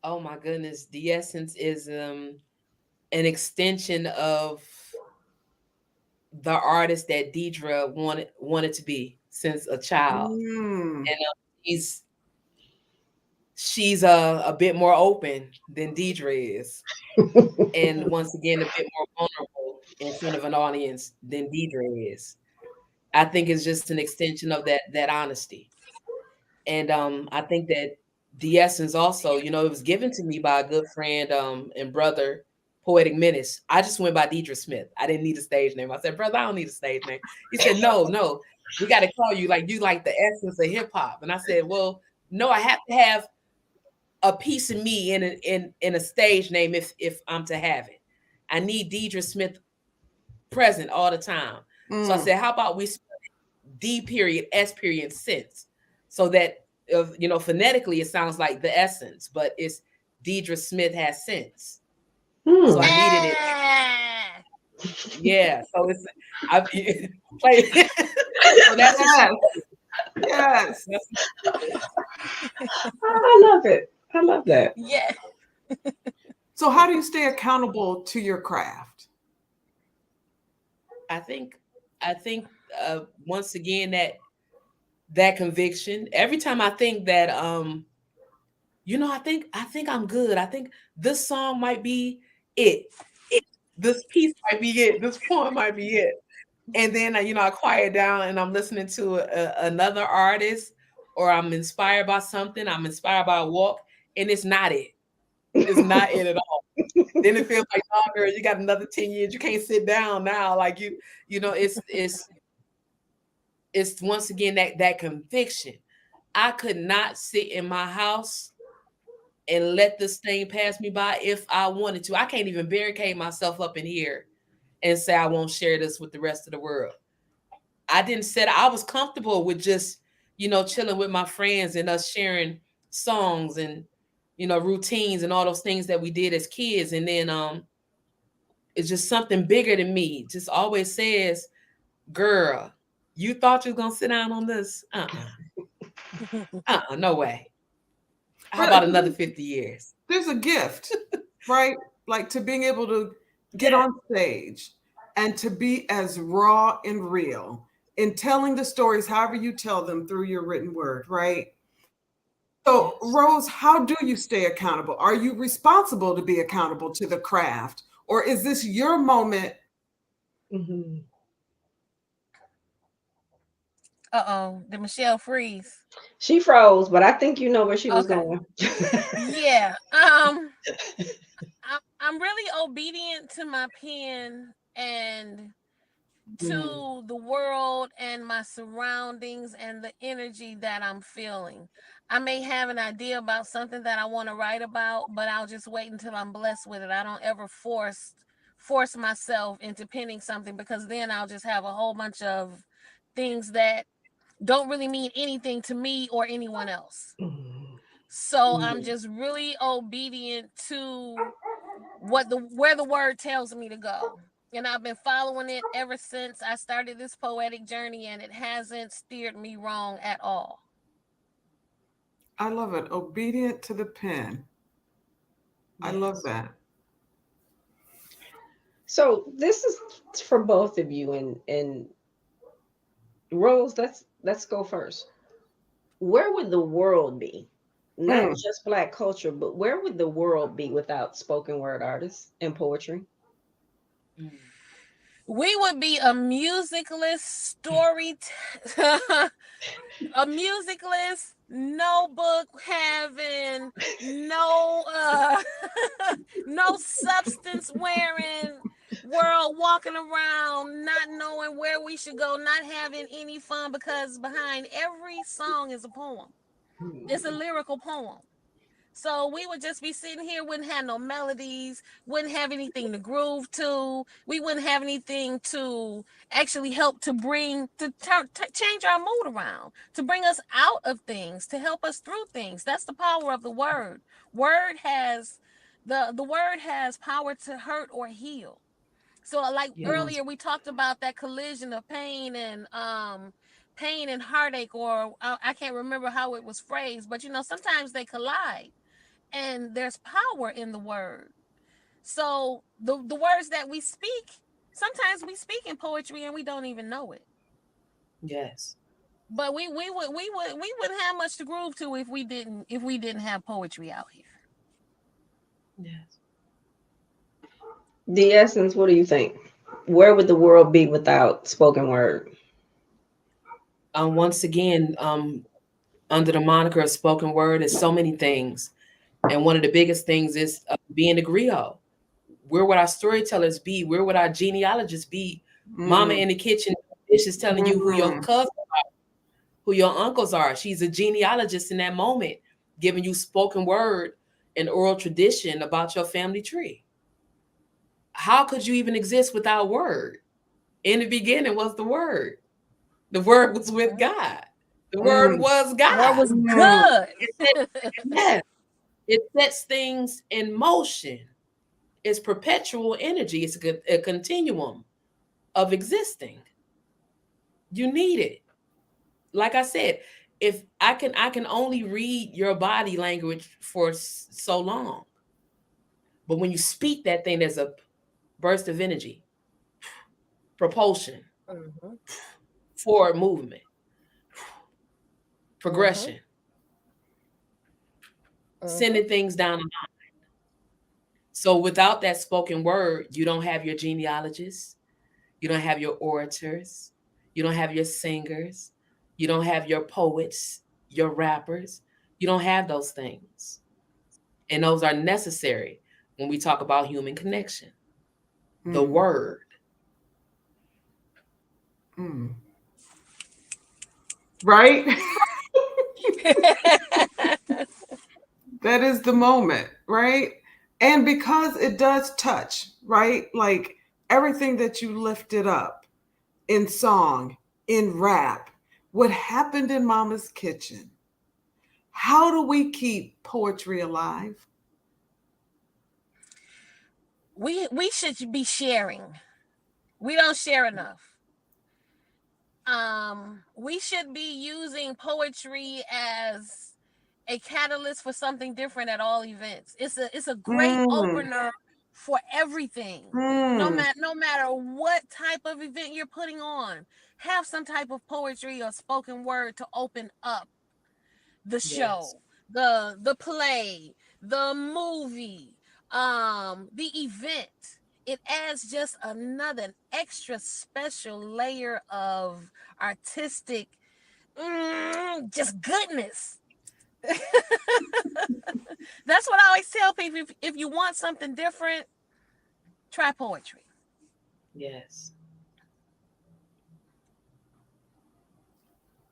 Oh my goodness, D.S.SENSE is an extension of the artist that Deidre wanted to be since a child. And she's a bit more open than Deidre is. And once again, a bit more vulnerable in front of an audience than Deidre is. I think it's just an extension of that honesty. And I think that D.S.SENSE also, it was given to me by a good friend and brother, Poetic Menace. I just went by Deidre Smith. I didn't need a stage name. I said, brother, I don't need a stage name. He said, no, we got to call you like the essence of hip hop. And I said, well, no, I have to have a piece of me in a stage name if I'm to have it. I need Deidre Smith present all the time. So I said, how about we D.S.SENSE, so that phonetically it sounds like the essence, but it's Deidre Smith has sense. So I needed it. Yeah, so it's I play. So that's yes. I love it. I love that. Yeah. So how do you stay accountable to your craft? I think once again that conviction. Every time I think that I think I'm good. I think this song might be it. This piece might be it. This poem might be it. And then I quiet down and I'm listening to another artist, or I'm inspired by something. I'm inspired by a walk, and it's not it. It's not it at all. Then it feels like, oh, girl, you got another 10 years. You can't sit down now. Like it's once again that conviction. I could not sit in my house and let this thing pass me by if I wanted to. I can't even barricade myself up in here and say I won't share this with the rest of the world. I was comfortable with just, chilling with my friends and us sharing songs and, routines and all those things that we did as kids. And then it's just something bigger than me. Just always says, girl, you thought you was gonna sit down on this? No way. How about another 50 years? There's a gift, right? Like to being able to get on stage and to be as raw and real in telling the stories, however you tell them through your written word, right? So, yes. Rose, how do you stay accountable? Are you responsible to be accountable to the craft? Or is this your moment? Mm-hmm. Uh-oh, did Michelle freeze? She froze, but I think you know where she was Okay. going. Yeah. I'm really obedient to my pen and to the world and my surroundings and the energy that I'm feeling. I may have an idea about something that I want to write about, but I'll just wait until I'm blessed with it. I don't ever force myself into penning something, because then I'll just have a whole bunch of things that don't really mean anything to me or anyone else. So I'm just really obedient to where the word tells me to go. And I've been following it ever since I started this poetic journey, and it hasn't steered me wrong at all. I love it. Obedient to the pen. I love that. So this is for both of you, and Rose, let's go first. Where would the world be? Not Mm. just Black culture, but where would the world be without spoken word artists and poetry? We would be a musicless story, a musicless, no book having, no no substance wearing world, walking around not knowing where we should go, not having any fun, because behind every song is a poem. It's a lyrical poem. So we would just be sitting here, wouldn't have no melodies, wouldn't have anything to groove to. We wouldn't have anything to actually help to bring, to change our mood around, to bring us out of things, to help us through things. That's the power of the word. Word has the word has power to hurt or heal. So like Yes. earlier we talked about that collision of pain and heartache, or I can't remember how it was phrased, but sometimes they collide, and there's power in the word. So the words that we speak, sometimes we speak in poetry and we don't even know it. Yes. But we wouldn't have much to groove to if we didn't have poetry out here. Yes. D.S.SENSE, what do you think? Where would the world be without spoken word? Once again, under the moniker of spoken word is so many things. And one of the biggest things is being a griot. Where would our storytellers be? Where would our genealogists be? Mama Mm. in the kitchen, dishes telling you who your Mhm. cousin, who your uncles are. She's a genealogist in that moment, giving you spoken word and oral tradition about your family tree. How could you even exist without word? In the beginning was the word. The word was with God. The word Mm. was Word God. was Mm. good. It yes, it sets things in motion. It's perpetual energy. It's a continuum of existing. You need it. Like I said, if I can only read your body language for so long. But when you speak that thing, there's a burst of energy, propulsion, Mhm. forward movement, Mhm. progression, Mhm. sending things down the line. So without that spoken word, you don't have your genealogists, you don't have your orators, you don't have your singers, you don't have your poets, your rappers. You don't have those things. And those are necessary when we talk about human connection. The Mm. word. Mm. Right? That is the moment, right? And because it does touch, right? Like everything that you lifted up in song, in rap, what happened in Mama's kitchen. How do we keep poetry alive? We should be sharing. We don't share enough. We should be using poetry as a catalyst for something different at all events. It's a great Mm. opener for everything. Mm. No matter what type of event you're putting on, have some type of poetry or spoken word to open up the Yes. show, the play, the movie, the event. It adds just another extra special layer of artistic just goodness. That's what I always tell people. If you want something different, try poetry. Yes.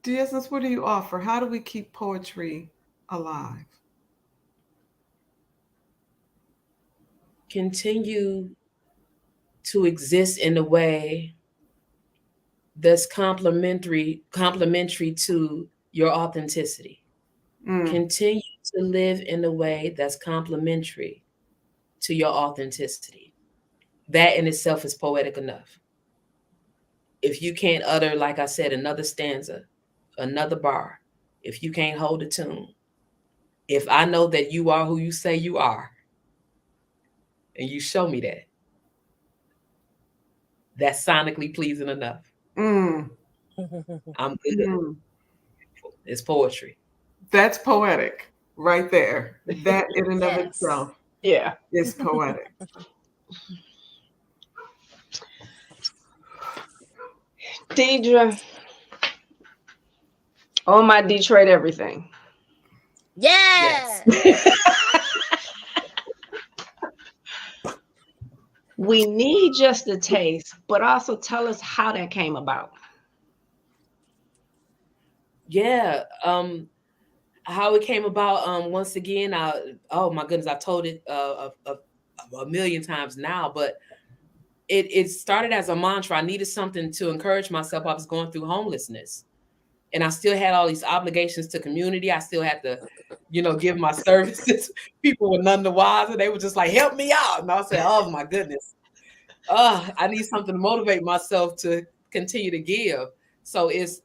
D.S.SENSE, what do you offer? How do we keep poetry alive? Continue to exist in a way that's complementary to your authenticity. Continue to live in a way that's complementary to your authenticity. That in itself is poetic enough. If you can't utter, like I said, another stanza, another bar, if you can't hold a tune, if I know that you are who you say you are, and you show me that, that's sonically pleasing enough. I'm good. It's poetry. That's poetic right there. That in and of itself is poetic. Deidre, on my Detroit everything. Yes. We need just a taste, but also tell us how that came about. Yeah. How it came about, once again, oh my goodness, I've told it a million times now, but it started as a mantra. I needed something to encourage myself. I was going through homelessness, and I still had all these obligations to community. I still had to, give my services. People were none the wiser. They were just like, help me out. And I said, oh my goodness. I need something to motivate myself to continue to give. So it's,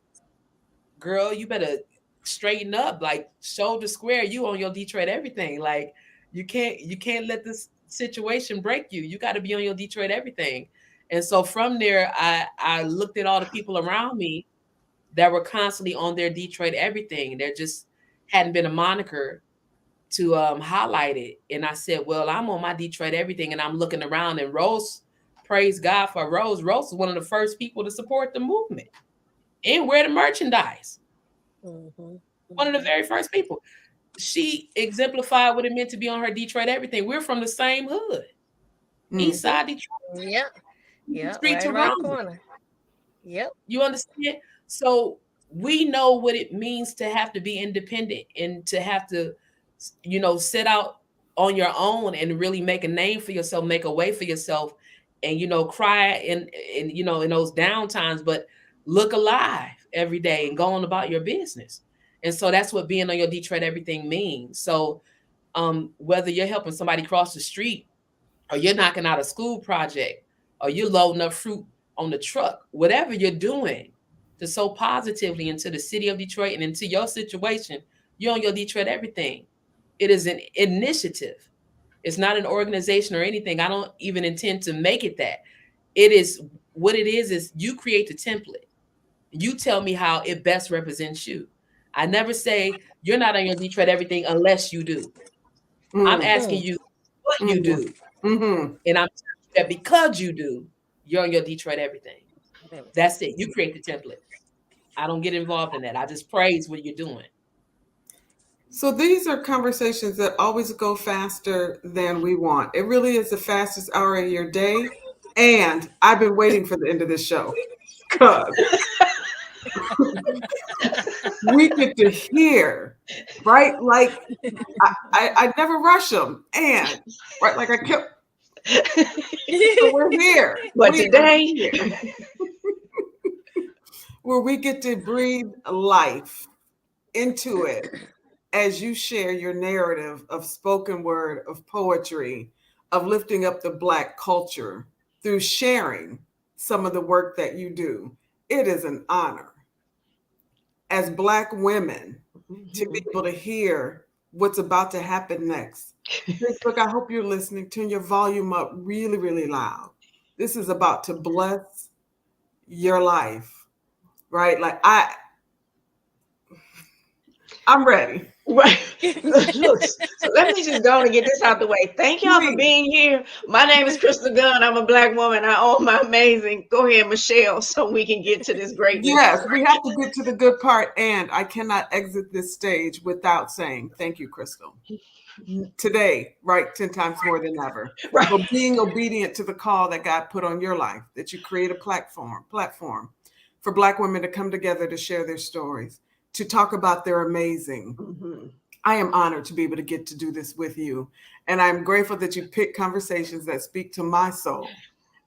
girl, you better straighten up, like shoulder square. You on your Detroit everything. Like you can't let this situation break you. You got to be on your Detroit everything. And so from there, I looked at all the people around me that were constantly on their Detroit everything. There just hadn't been a moniker to highlight it. And I said, well, I'm on my Detroit everything. And I'm looking around, and Rose, praise God for Rose. Rose was one of the first people to support the movement and wear the merchandise. One of the very first people. She exemplified what it meant to be on her Detroit everything. We're from the same hood. East side Detroit. Yep. Street Right to around Rome. the corner. Yep. You understand? So we know what it means to have to be independent and to have to, set out on your own and really make a name for yourself, make a way for yourself, and cry in those down times, but look alive every day and go on about your business. And so that's what being on your Detroit everything means. So whether you're helping somebody cross the street, or you're knocking out a school project, or you're loading up fruit on the truck, whatever you're doing to sow positively into the city of Detroit and into your situation, you're on your Detroit everything. It is an initiative. It's not an organization or anything. I don't even intend to make it that. It is what it is you create the template. You tell me how it best represents you. I never say you're not on your Detroit everything unless you do. I'm asking you what you do. And I'm telling you that because you do, you're on your Detroit everything. That's it. You create the template. I don't get involved in that. I just praise what you're doing. So these are conversations that always go faster than we want. It really is the fastest hour of your day. And I've been waiting for the end of this show because we get to hear, right? Like I never rush them. And right, like I kept, so we're here. But today, where we get to breathe life into it as you share your narrative of spoken word, of poetry, of lifting up the Black culture through sharing some of the work that you do. It is an honor as Black women to be able to hear what's about to happen next. Facebook, I hope you're listening. Turn your volume up really, really loud. This is about to bless your life, right? Like I'm ready. Right. Look, so let me just go on and get this out the way. Thank y'all for Please. being here. My name is Crystal Gunn. I'm a Black woman. I own my amazing. Go ahead, Michelle, so we can get to this greatness. Yes, we have to get to the good part, and I cannot exit this stage without saying thank you, Crystal. Today, right, 10 times more than ever. Right. For being obedient to the call that God put on your life, that you create a platform for Black women to come together to share their stories, to talk about their amazing. Mm-hmm. I am honored to be able to get to do this with you. And I'm grateful that you pick conversations that speak to my soul.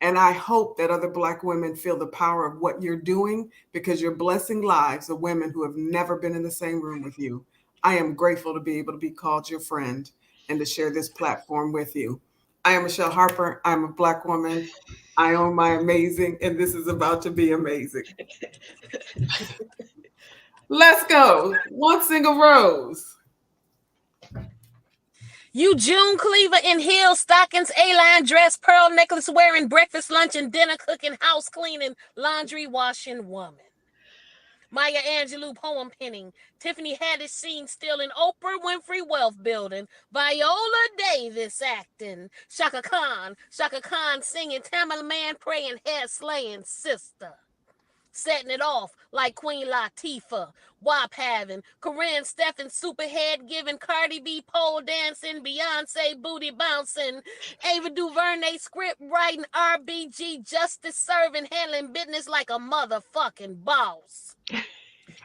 And I hope that other Black women feel the power of what you're doing, because you're blessing lives of women who have never been in the same room with you. I am grateful to be able to be called your friend and to share this platform with you. I am Michele Harper. I'm a Black woman. I own my amazing, and this is about to be amazing. Let's go. One single rose. You June Cleaver in heels, stockings, A-line dress, pearl necklace wearing, breakfast, lunch, and dinner cooking, house cleaning, laundry washing woman. Maya Angelou poem penning, Tiffany Haddish scene stealing, Oprah Winfrey wealth building, Viola Davis acting, Shaka Khan singing, Tamala Man praying, hair slaying sister. Setting it off like Queen Latifah, WAP having, Corinne Stephen superhead giving, Cardi B pole dancing, Beyonce booty bouncing, Ava DuVernay script writing, RBG justice serving, handling business like a motherfucking boss.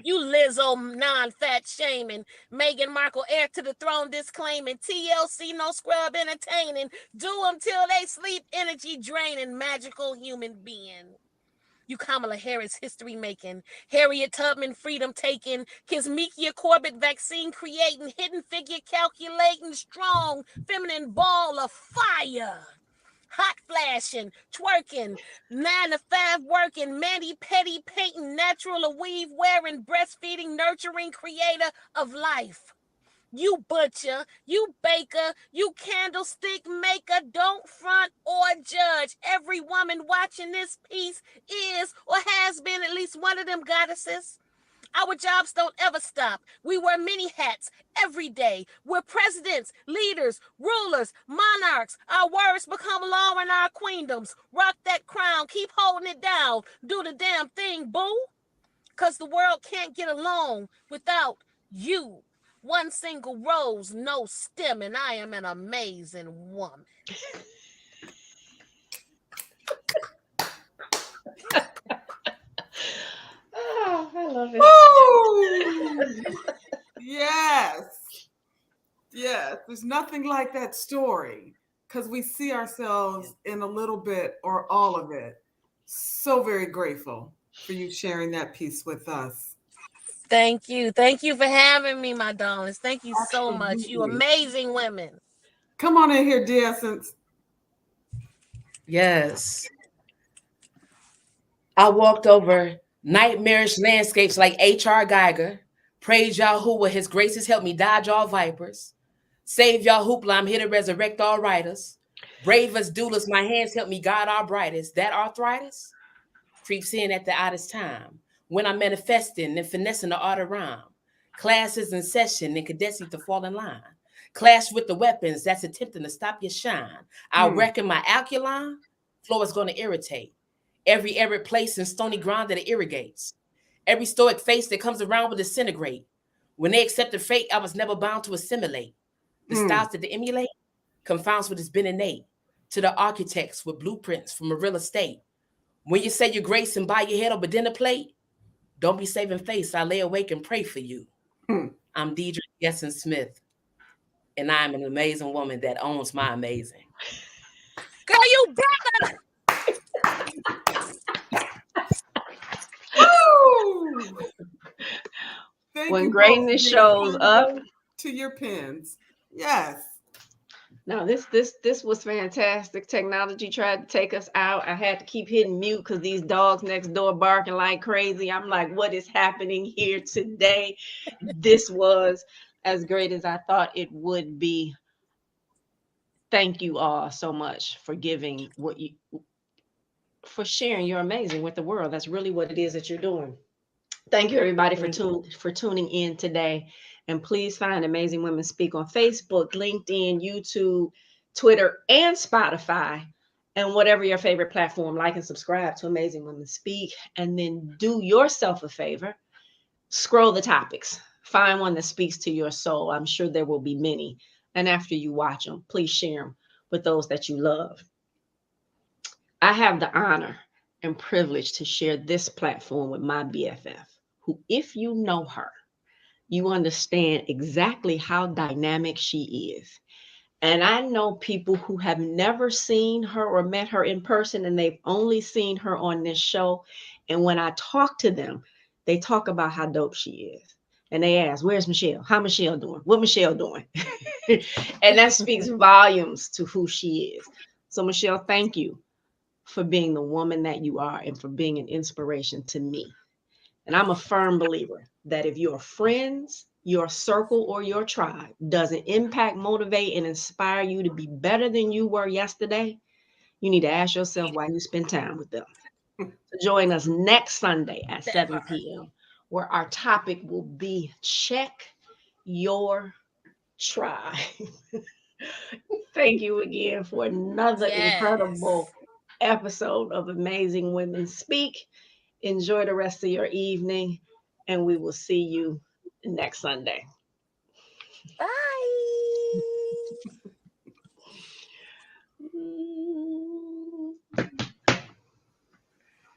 You Lizzo non-fat shaming, Meghan Markle heir to the throne disclaiming, TLC no scrub entertaining, do them till they sleep, energy draining, magical human being. You Kamala Harris history making, Harriet Tubman freedom taking, Kizzmekia Corbett vaccine creating, hidden figure calculating, strong feminine ball of fire. Hot flashing, twerking, 9 to 5 working, Mandy Petty painting, natural weave wearing, breastfeeding, nurturing, creator of life. You butcher, you baker, you candlestick maker, don't front or judge. Every woman watching this piece is or has been at least one of them goddesses. Our jobs don't ever stop. We wear many hats every day. We're presidents, leaders, rulers, monarchs. Our words become law in our queendoms. Rock that crown, keep holding it down. Do the damn thing, boo. Because the world can't get along without you. One single rose, no stem, and I am an amazing woman. Oh, I love it. Woo! Yes. Yes. There's nothing like that story, because we see ourselves in a little bit or all of it. So very grateful for you sharing that piece with us. Thank you. Thank you for having me, my darlings. Thank you so much. You Absolutely. amazing women. Come on in here, D.S.SENSE. Yes. I walked over nightmarish landscapes like H.R. Geiger. Praise Yahoo, his graces help me dodge all vipers. Save y'all hoopla, I'm here to resurrect all writers. Brave as doulas, my hands help me guard our brightest. That arthritis creeps in at the oddest time. When I'm manifesting and finessing the art of rhyme. Classes in session and cadetsing to fall in line. Clash with the weapons that's attempting to stop your shine. I'll reckon my alkaline flow is going to irritate. Every arid place and stony ground that it irrigates. Every stoic face that comes around will disintegrate. When they accept the fate, I was never bound to assimilate. The styles that they emulate confounds what has been innate. To the architects with blueprints from a real estate. When you say your grace and bow your head over dinner plate, don't be saving face. I lay awake and pray for you. I'm Deidre D.S.SENSE, and I'm an amazing woman that owns my amazing. Girl, you better. Thank When you greatness shows up to your pens. Yes. No, this was fantastic. Technology tried to take us out. I had to keep hitting mute because these dogs next door barking like crazy. I'm like, what is happening here today? This was as great as I thought it would be. Thank you all so much for giving for sharing your amazing with the world. That's really what it is that you're doing. Thank you, everybody, for tuning in today. And please find Amazing Women Speak on Facebook, LinkedIn, YouTube, Twitter, and Spotify. And whatever your favorite platform, like and subscribe to Amazing Women Speak. And then do yourself a favor, scroll the topics. Find one that speaks to your soul. I'm sure there will be many. And after you watch them, please share them with those that you love. I have the honor and privilege to share this platform with my BFF, who, if you know her, you understand exactly how dynamic she is. And I know people who have never seen her or met her in person, and they've only seen her on this show. And when I talk to them, they talk about how dope she is. And they ask, where's Michele? How Michele doing? What Michele doing? And that speaks volumes to who she is. So Michele, thank you for being the woman that you are and for being an inspiration to me. And I'm a firm believer that if your friends, your circle, or your tribe doesn't impact, motivate, and inspire you to be better than you were yesterday, you need to ask yourself why you spend time with them. So join us next Sunday at 7 p.m., where our topic will be check your tribe. Thank you again for another Yes. incredible episode of Amazing Women Speak. Enjoy the rest of your evening, and we will see you next Sunday. Bye.